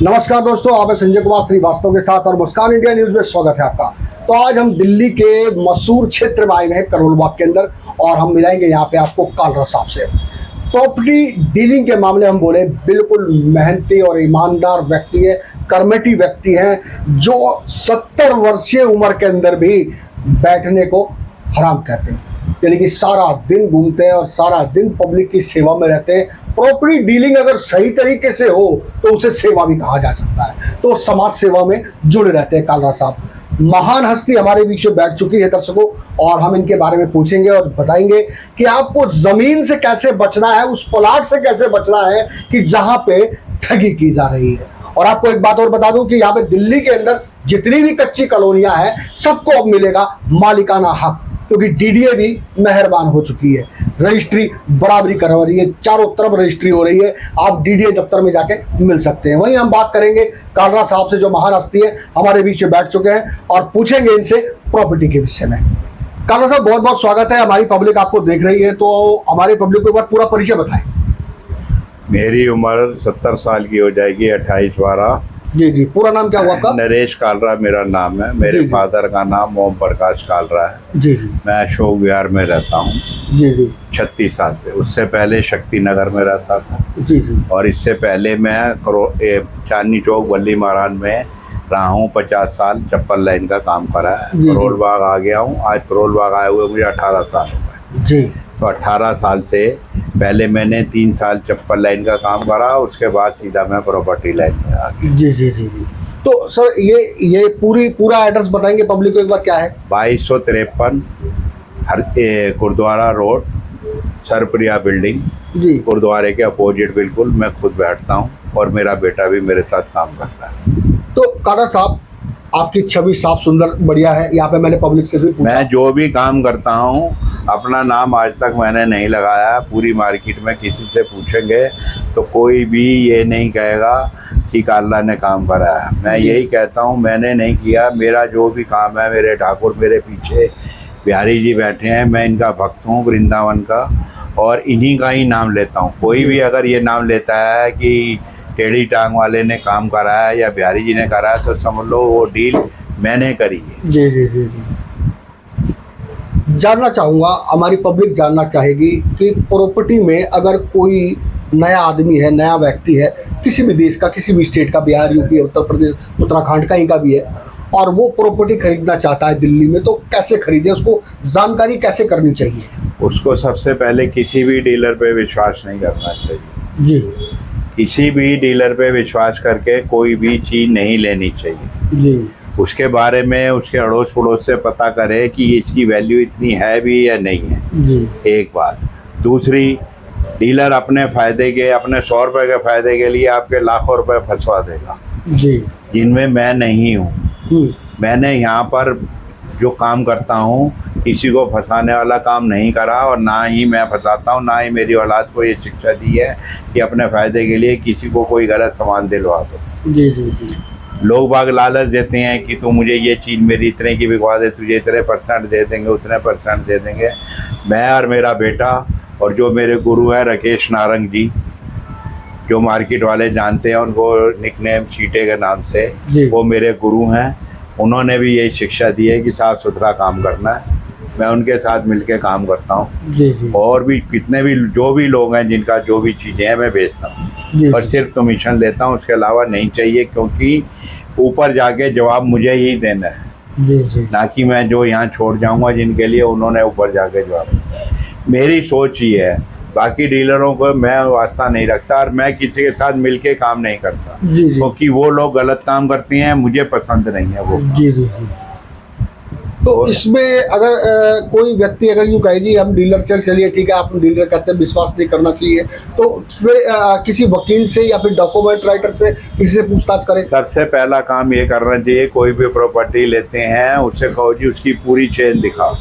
नमस्कार दोस्तों, आप संजय कुमार श्रीवास्तव के साथ और मुस्कान इंडिया न्यूज में स्वागत है आपका। तो आज हम दिल्ली के मशहूर क्षेत्र में आए हैं करोल बाग के अंदर और हम मिलाएंगे यहाँ पे आपको कालरा साहब से। प्रॉपर्टी डीलिंग के मामले हम बोले बिल्कुल मेहनती और ईमानदार व्यक्ति है, कर्मठी व्यक्ति हैं जो 70 वर्षीय उम्र के अंदर भी बैठने को हराम कहते हैं, यानी कि सारा दिन घूमते हैं और सारा दिन पब्लिक की सेवा में रहते हैं। प्रॉपर्टी डीलिंग अगर सही तरीके से हो तो उसे सेवा भी कहा जा सकता है। तो समाज सेवा में जुड़े रहते हैं कालरा साहब। महान हस्ती हमारे बीच में बैठ चुकी है दर्शकों, और हम इनके बारे में पूछेंगे और बताएंगे कि आपको जमीन से कैसे बचना है, उस प्लाट से कैसे बचना है कि जहां पे ठगी की जा रही है। और आपको एक बात और बता दूं कि यहाँ पे दिल्ली के अंदर जितनी भी कच्ची कॉलोनियां हैं सबको अब मिलेगा मालिकाना हक, क्योंकि डीडीए भी मेहरबान हो चुकी है। रजिस्ट्री बराबरी करवा रही है, चारों तरफ रजिस्ट्री हो रही है, आप डीडीए दफ्तर में जाके मिल सकते हैं। वहीं हम बात करेंगे कालरा साहब से जो महान हस्ती है हमारे बीच में बैठ चुके हैं और पूछेंगे इनसे प्रॉपर्टी के विषय में। कालरा साहब, बहुत बहुत स्वागत है। हमारी पब्लिक आपको देख रही है तो हमारे पब्लिक को एक बार पूरा परिचय बताएं। मेरी उम्र 70 साल की हो जाएगी 28/12। जी, पूरा नाम क्या हुआ आपका? नरेश कालरा मेरा नाम है। मेरे फादर का नाम ओम प्रकाश कालरा है। जी। मैं अशोक विहार में रहता हूँ। जी। 36 साल से। उससे पहले शक्ति नगर में रहता था। जी। और इससे पहले मैं चांदनी चौक वल्ली महाराज में रहा हूँ 50 साल। चप्पल लाइन का काम करा है। करोल बाग आ गया हूँ। आज करोल बाग आए हुए मुझे 18 साल हो गए। जी। तो 18 साल से पहले मैंने 3 साल चप्पल लाइन का काम करा, उसके बाद सीधा मैं प्रॉपर्टी लाइन में आ गया। जी। तो सर ये पूरा एड्रेस बताएंगे पब्लिक को एक बार, क्या है? 2253 गुरुद्वारा रोड, सरप्रिया बिल्डिंग। जी। गुरुद्वारे के अपोजिट बिल्कुल मैं खुद बैठता हूँ और मेरा बेटा भी मेरे साथ काम करता है। तो कालरा साहब, आपकी छवि साफ सुंदर बढ़िया है। यहाँ पे मैंने पब्लिक से भी पूछा, मैं जो भी काम करता हूँ अपना नाम आज तक मैंने नहीं लगाया। पूरी मार्केट में किसी से पूछेंगे तो कोई भी ये नहीं कहेगा कि कालरा ने काम करा है। मैं यही कहता हूँ मैंने नहीं किया। मेरा जो भी काम है, मेरे ठाकुर मेरे पीछे बिहारी जी बैठे हैं, मैं इनका भक्त हूँ वृंदावन का, और इन्हीं का ही नाम लेता हूँ। कोई भी अगर ये नाम लेता है कि टेढ़ी टांग वाले ने काम करा है या बिहारी जी ने करा है तो समझ लो वो डील मैंने करी है। जी। जानना चाहूँगा, हमारी पब्लिक जानना चाहेगी कि प्रॉपर्टी में अगर कोई नया आदमी है, नया व्यक्ति है, किसी भी देश का, किसी भी स्टेट का, बिहार, यूपी, उत्तर प्रदेश, उत्तराखंड कहीं का भी है, और वो प्रॉपर्टी खरीदना चाहता है दिल्ली में, तो कैसे खरीदे, उसको जानकारी कैसे करनी चाहिए? उसको सबसे पहले किसी भी डीलर पे विश्वास नहीं करना चाहिए। जी। किसी भी डीलर पे विश्वास करके कोई भी चीज़ नहीं लेनी चाहिए। जी। उसके बारे में उसके अड़ोस पड़ोस से पता करे कि इसकी वैल्यू इतनी है भी या नहीं है। जी। एक बात। दूसरी, डीलर अपने फ़ायदे के, अपने 100 रुपये के फ़ायदे के लिए आपके लाखों रुपए फंसवा देगा। जी। जिनमें मैं नहीं हूँ। मैंने यहाँ पर जो काम करता हूँ किसी को फंसाने वाला काम नहीं करा, और ना ही मैं फंसाता हूँ, ना ही मेरी औलाद को ये शिक्षा दी है कि अपने फ़ायदे के लिए किसी को कोई गलत सामान दिलवा दो। जी। लोग बाग लालच देते हैं कि तू मुझे ये चीज़ मेरी इतने की बिकवा दे, तुझे इतने % दे देंगे, उतने % दे देंगे। मैं और मेरा बेटा और जो मेरे गुरु हैं राकेश नारंग जी, जो मार्केट वाले जानते हैं उनको निकनेम शीटे के नाम से, वो मेरे गुरु हैं। उन्होंने भी यही शिक्षा दी है कि साफ़ सुथरा काम करना है। मैं उनके साथ मिलके काम करता हूँ। जी। और भी कितने भी जो भी लोग हैं जिनका जो भी चीज़ें हैं मैं बेचता हूँ, और सिर्फ कमीशन लेता हूँ, उसके अलावा नहीं चाहिए, क्योंकि ऊपर जाके जवाब मुझे ही देना है। जी। ना कि मैं जो यहाँ छोड़ जाऊँगा जिनके लिए उन्होंने ऊपर जाके जवाब। मेरी सोच ये है, बाकी डीलरों को मैं वास्ता नहीं रखता और मैं किसी के साथ मिलके काम नहीं करता, क्योंकि वो लोग गलत काम करते हैं, मुझे पसंद नहीं है वो। जी। तो इसमें अगर कोई व्यक्ति अगर यूँ कहे जी हम डीलर चलिए ठीक है, आप डीलर कहते हैं विश्वास नहीं करना चाहिए, तो फिर किसी वकील से या फिर डॉक्यूमेंट राइटर से किसी से पूछताछ करें? सबसे पहला काम ये करना चाहिए, कोई भी प्रॉपर्टी लेते हैं उससे कहो जी उसकी पूरी चेन दिखाओ।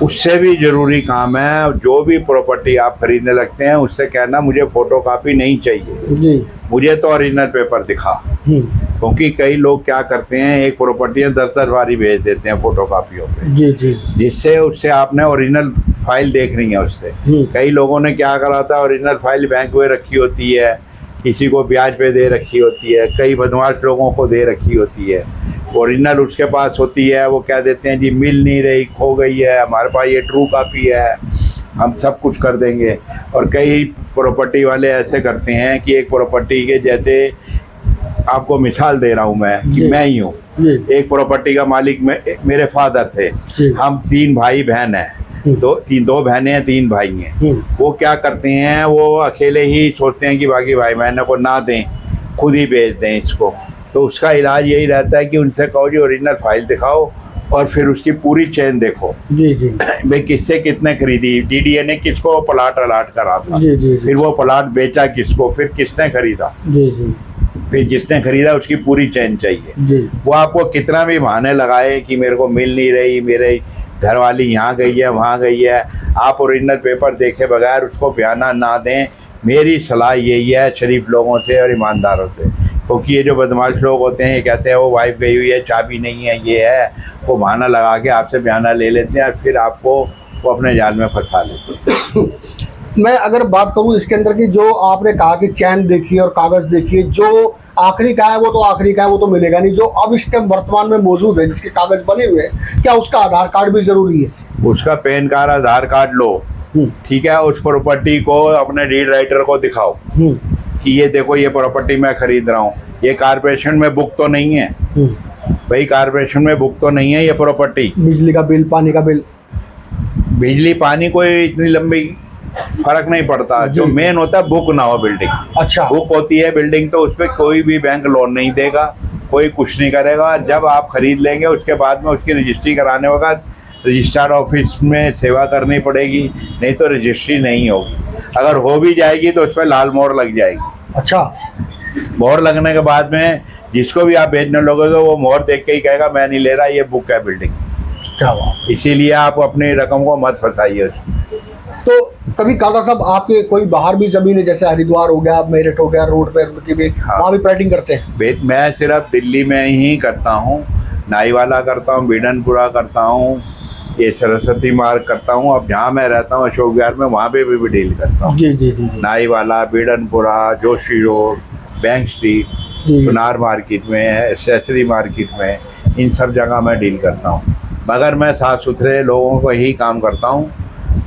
उससे भी ज़रूरी काम है, जो भी प्रॉपर्टी आप खरीदने लगते हैं उससे कहना मुझे फ़ोटोकॉपी नहीं चाहिए जी, मुझे तो ओरिजिनल पेपर दिखा। क्योंकि कई लोग क्या करते हैं, एक प्रॉपर्टियाँ 10 बारी भेज देते हैं फोटोकॉपियों पे। जी। जिससे उससे आपने ओरिजिनल फाइल देखनी है उससे। कई लोगों ने क्या करा था, ओरिजिनल फाइल बैंक में रखी होती है किसी को ब्याज पे दे रखी होती है, कई बदमाश लोगों को दे रखी होती है। ओरिजिनल उसके पास होती है, वो क्या देते हैं जी, मिल नहीं रही, खो गई है, हमारे पास ये ट्रू कॉपी है, हम सब कुछ कर देंगे। और कई प्रॉपर्टी वाले ऐसे करते हैं कि एक प्रॉपर्टी के, जैसे आपको मिसाल दे रहा हूँ मैं कि मैं ही हूँ, एक प्रॉपर्टी का मालिक मेरे फादर थे, हम 3 भाई बहन हैं, दो बहनें हैं, 3 भाई हैं। वो क्या करते हैं, वो अकेले ही सोचते हैं कि बाकी भाई बहनों को ना दें, खुद ही बेच दें इसको। तो उसका इलाज यही रहता है कि उनसे कहो जी ओरिजिनल फाइल दिखाओ और फिर उसकी पूरी चेन देखो जी जी, भाई किससे कितने खरीदी, डीडीए ने किसको प्लाट अलाट करा था जी जी, फिर वो प्लाट बेचा किसको, फिर किसने खरीदा जी जी, फिर जिसने खरीदा उसकी पूरी चेन चाहिए जी। वो आपको कितना भी बहाने लगाए कि मेरे को मिल नहीं रही, मेरे घर वाली यहाँ गई है वहाँ गई है, आप ओरिजिनल पेपर देखे बगैर उसको बयाना ना दें। मेरी सलाह यही है शरीफ लोगों से और ईमानदारों से, क्योंकि ये जो बदमाश लोग होते हैं, ये कहते हैं वो वाइफ गई हुई है, चाबी नहीं है, ये है, वो बहाना लगा के आपसे बयाना ले लेते हैं और फिर आपको वो अपने जाल में फंसा लेते हैं। मैं अगर बात करूं इसके अंदर की, जो आपने कहा कि चैन देखिए और कागज़ देखिए, जो आखिरी का है वो तो आखिरी का है, वो तो मिलेगा नहीं। जो अब इस टाइम वर्तमान में मौजूद है, जिसके कागज़ बने हुए हैं, क्या उसका आधार कार्ड भी ज़रूरी है? उसका पैन कार्ड, आधार कार्ड लो, ठीक है, उस प्रॉपर्टी को अपने डीड राइटर को दिखाओ कि ये देखो ये प्रॉपर्टी मैं खरीद रहा हूँ, ये कारपोरेशन में बुक तो नहीं है भाई, कारपोरेशन में बुक तो नहीं है ये प्रॉपर्टी। बिजली का बिल, पानी का बिल, बिजली पानी कोई इतनी लंबी फर्क नहीं पड़ता, जो मेन होता है बुक ना हो बिल्डिंग। अच्छा, बुक होती है बिल्डिंग तो उस पर कोई भी बैंक लोन नहीं देगा, कोई कुछ नहीं करेगा। जब आप खरीद लेंगे उसके बाद में उसकी रजिस्ट्री कराने वक्त रजिस्ट्रार ऑफिस में सेवा करनी पड़ेगी, नहीं तो रजिस्ट्री नहीं होगी। अगर हो भी जाएगी तो उस पर लाल मोहर लग जाएगी। अच्छा, मोहर लगने के बाद में जिसको भी आप बेचने लोगे तो वो मोहर देख के ही कहेगा मैं नहीं ले रहा, ये बुक है बिल्डिंग। क्या बात, इसीलिए आप अपनी रकम को मत फंसाइए। तो कभी काका साहब आपके कोई बाहर भी जमीन है, जैसे हरिद्वार हो गया, मेरठ हो गया, रोड पे की भी, हाँ, वहाँ भी प्लॉटिंग करते हैं? मैं सिर्फ दिल्ली में ही करता हूँ, नाईवाला करता हूँ, बिडनपुरा करता हूँ, ये सरस्वती मार्ग करता हूँ। अब जहाँ मैं रहता हूँ अशोक विहार में, वहाँ पे भी डील करता हूँ जी जी जी, नाईवाला, बिडनपुरा, जोशी रोड, बैंक स्ट्रीट, सुनार मार्केट में, एसेसरी मार्केट में, इन सब जगह मैं डील करता हूँ। मगर मैं साफ़ सुथरे लोगों को ही काम करता हूँ।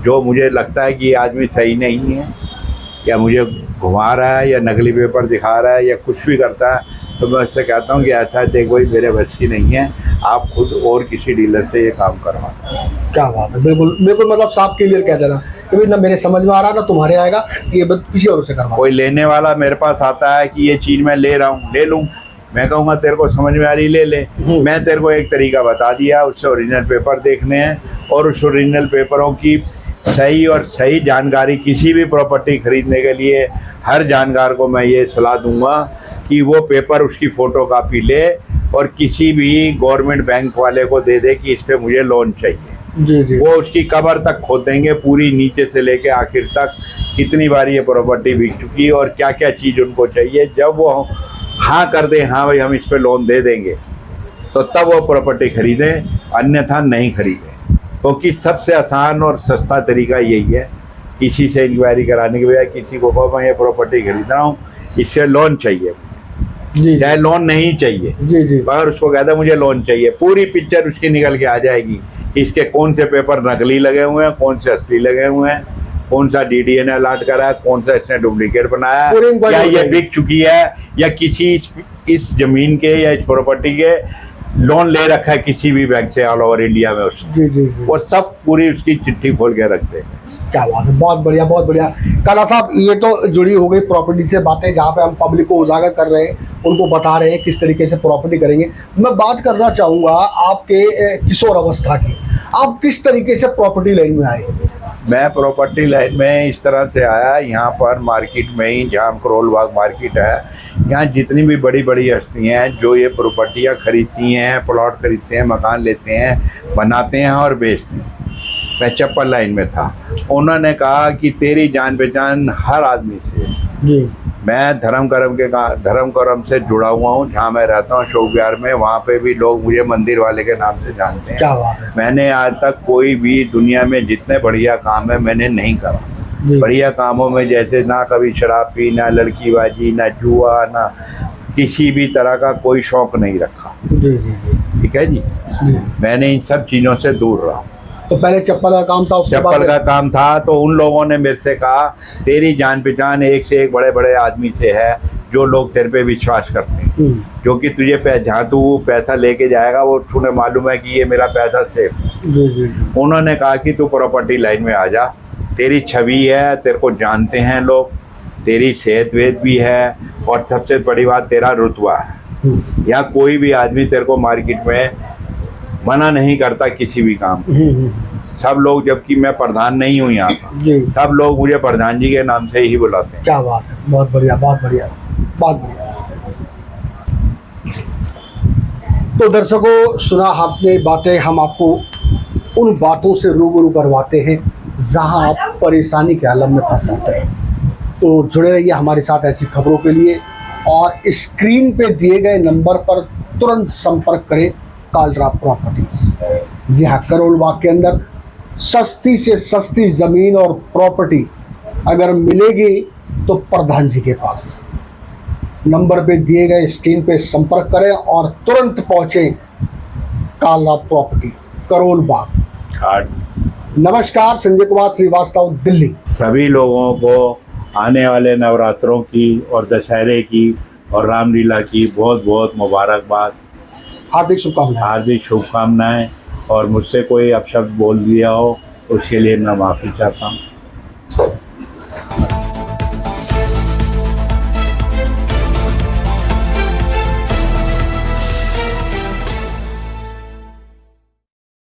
जो मुझे लगता है कि ये आदमी सही नहीं है, या मुझे घुमा रहा है, या नकली पेपर दिखा रहा है, या कुछ भी करता है, तो मैं उससे कहता हूँ कि ऐसा देखो भाई मेरे बस की नहीं है, आप खुद और किसी डीलर से ये काम करवा। क्या बात है, बिल्कुल बिल्कुल, मतलब साफ क्लियर कह देना कि भाई ना मेरे समझ में आ रहा, ना तुम्हारे आएगा, ये किसी और से करवा। कोई लेने वाला मेरे पास आता है कि ये चीज़ मैं ले रहा हूँ, ले लूँ, मैं कहूँगा तेरे को समझ में आ रही ले ले। मैं तेरे को एक तरीका बता दिया, उससे ओरिजिनल पेपर देखने हैं, और उस ओरिजिनल पेपरों की सही और सही जानकारी किसी भी प्रॉपर्टी खरीदने के लिए हर जानकार को मैं ये सलाह दूंगा कि वो पेपर उसकी फ़ोटोकॉपी ले और किसी भी गवर्नमेंट बैंक वाले को दे दे कि इस पर मुझे लोन चाहिए जी जी। वो उसकी कब्र तक खोदेंगे, पूरी नीचे से लेके आखिर तक, कितनी बार ये प्रॉपर्टी बिक चुकी है और क्या क्या चीज़ उनको चाहिए। जब वो हाँ कर दे, हाँ भाई हम इस पर लोन दे देंगे, तो तब वो प्रॉपर्टी खरीदें, अन्यथा नहीं खरीदें। क्योंकि सबसे आसान और सस्ता तरीका यही है, किसी से इंक्वायरी कराने के बजाय किसी को कहो मैं ये प्रॉपर्टी खरीद रहा हूँ, इससे लोन चाहिए जी, चाहे लोन नहीं चाहिए जी जी, मगर उसको कहता है मुझे लोन चाहिए, पूरी पिक्चर उसकी निकल के आ जाएगी। इसके कौन से पेपर नकली लगे हुए हैं, कौन से असली लगे हुए हैं, कौन सा डीडीए ने अलाट करा है, कौन सा इसने डुप्लीकेट बनाया है, या ये बिक चुकी है, या किसी इस जमीन के या इस प्रॉपर्टी के लोन ले रखा है किसी भी बैंक से ऑल ओवर इंडिया में उसने जी जी जी, वो सब पूरी उसकी चिट्ठी खोल के रखते हैं। क्या बात है, बहुत बढ़िया बहुत बढ़िया। काला साहब, ये तो जुड़ी हो गई प्रॉपर्टी से बातें, जहाँ पे हम पब्लिक को उजागर कर रहे हैं, उनको बता रहे हैं किस तरीके से प्रॉपर्टी करेंगे। मैं बात करना चाहूँगा आपके किशोर अवस्था की, आप किस तरीके से प्रॉपर्टी लाइन में आए? मैं प्रॉपर्टी लाइन में इस तरह से आया, यहाँ पर मार्केट में ही, जहाँ करोल बाग मार्केट है, यहाँ जितनी भी बड़ी बड़ी हस्तियाँ हैं जो ये प्रॉपर्टियाँ खरीदती हैं, प्लॉट खरीदते हैं, मकान लेते हैं, बनाते हैं और बेचते हैं, मैं चप्पल लाइन में था। उन्होंने कहा कि तेरी जान पहचान हर आदमी से जी। मैं धर्म कर्म से जुड़ा हुआ हूँ, जहाँ मैं रहता हूँ अशोक विहार में, वहाँ पे भी लोग मुझे मंदिर वाले के नाम से जानते हैं। क्या बात है। मैंने आज तक कोई भी दुनिया में जितने बढ़िया काम है मैंने नहीं करा, जी। बढ़िया कामों में, जैसे ना कभी शराब पी, ना लड़कीबाजी, ना जुआ, ना किसी भी तरह का कोई शौक नहीं रखा। जी जी जी ठीक है जी। जी। मैंने इन सब चीज़ों से दूर रहा। तो पहले चप्पल का काम था, उसके चप्पल बाद का काम था, तो उन लोगों ने मेरे से कहा तेरी जान पहचान एक से एक बड़े बड़े आदमी से है, जो लोग तेरे पे विश्वास करते हैं, जो कि तुझे जहाँ तू पैसा लेके जाएगा वो तुम्हें मालूम है कि ये मेरा पैसा सेफ। जी जी जी। उन्होंने कहा कि तू प्रॉपर्टी लाइन में आ जा, तेरी छवि है, तेरे को जानते हैं लोग, तेरी सेहत वेद भी है, और सबसे बड़ी बात तेरा रुतबा है। या कोई भी आदमी तेरे को मार्केट में मना नहीं करता किसी भी काम को। सब लोग, जबकि मैं प्रधान नहीं हूँ यहाँ का, जी। सब लोग मुझे प्रधान जी के नाम से ही बुलाते हैं। क्या बात है, बहुत बढ़िया बहुत बढ़िया बहुत बढ़िया। तो दर्शकों, सुना आपने बातें, हम आपको उन बातों से रूबरू करवाते हैं जहां आप परेशानी के आलम में फंस जाते हैं। तो जुड़े रहिए हमारे साथ ऐसी खबरों के लिए, और स्क्रीन पे दिए गए नंबर पर तुरंत संपर्क करें कालरा प्रॉपर्टीज। जी हाँ, करोल बाग के अंदर सस्ती से सस्ती ज़मीन और प्रॉपर्टी अगर मिलेगी तो प्रधान जी के पास। नंबर पे दिए गए स्क्रीन पे संपर्क करें और तुरंत पहुंचे कालरा प्रॉपर्टी, करोल बाग। नमस्कार, संजय कुमार श्रीवास्तव, दिल्ली। सभी लोगों को आने वाले नवरात्रों की और दशहरे की और रामलीला की बहुत बहुत मुबारकबाद, हार्दिक शुभकामनाएं। हार्दिक शुभकामनाएं। और मुझसे कोई अपशब्द बोल दिया हो उसके लिए मैं माफ़ी चाहता हूँ।